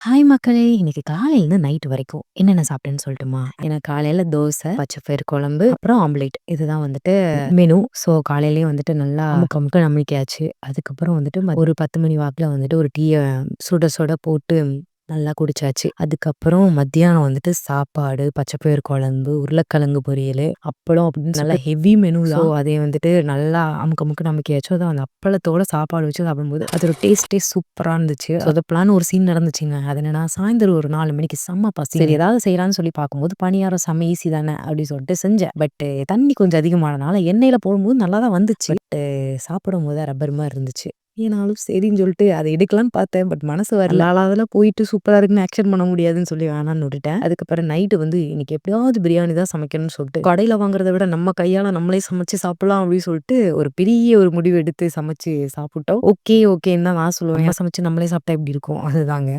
Hi மக்களே! இன்னைக்கு காலையிலருந்து night வரைக்கும் என்னென்ன சாப்பிட்டேன்னு சொல்லட்டுமா? எனக்கு காலையில தோசை, பச்சை பயிறு குழம்பு, அப்புறம் ஆம்லேட். இதுதான் வந்துட்டு மெனு. ஸோ காலையிலயே வந்துட்டு நல்லா அமுக்க அமுக்க அமுக்கியாச்சு. அதுக்கப்புறம் வந்துட்டு ஒரு 10 மணி வாக்குல வந்துட்டு ஒரு டீய சுட சுட போட்டு நல்லா குடிச்சாச்சு. அதுக்கப்புறம் மத்தியானம் வந்துட்டு சாப்பாடு, பச்சை பயிறு குழம்பு, உருளைக்கிழங்கு பொரியலு, அப்பளம் அப்படின்னு நல்லா ஹெவி மெனு தான். ஸோ அதை வந்துட்டு நல்லா அமுக்க அமுக்குன்னு அமுக்கியாச்சு. அதுவும் அந்த அப்பளத்தோட சாப்பாடு வச்சு சாப்பிடும்போது அதோட டேஸ்ட்டே சூப்பரா இருந்துச்சு. சொதப்பலான்னு ஒரு சீன் நடந்துச்சுங்க. அது என்னன்னா, சாயந்தரம் ஒரு 4 மணிக்கு செம்ம பசி. சரி ஏதாவது செய்யலான்னு சொல்லி பார்க்கும்போது, பணியாரம் செம்ம ஈஸி தானே அப்படின்னு சொல்லிட்டு செஞ்சேன். தண்ணி கொஞ்சம் அதிகமானனால எண்ணெயில போடும்போது நல்லா தான் வந்துச்சு. சாப்பிடும்போது ரப்பர் மாரி இருந்துச்சு. ஏனாலும் சரின்னு சொல்லிட்டு அத எடுக்கலான்னு பார்த்தேன். மனசு வரல. அதெல்லாம் போயிட்டு சூப்பரா இருக்குன்னு ஆக்ஷன் பண்ண முடியாதுன்னு சொல்லி வேணான்னு விட்டுட்டேன். அதுக்கப்புறம் நைட்டு வந்து இன்னைக்கு எப்படியாவது பிரியாணி தான் சமைக்கணும்னு சொல்லிட்டு, கடையில வாங்குறத விட நம்ம கையால நம்மளே சமைச்சு சாப்பிடலாம் அப்படின்னு சொல்லிட்டு ஒரு பெரிய ஒரு முடிவு எடுத்து சமைச்சு சாப்பிட்டோம். ஓகேன்னு தான் நான் சொல்லுவேன். சமைச்சு நம்மளே சாப்பிட்டா எப்படி இருக்கும்? அதுதாங்க.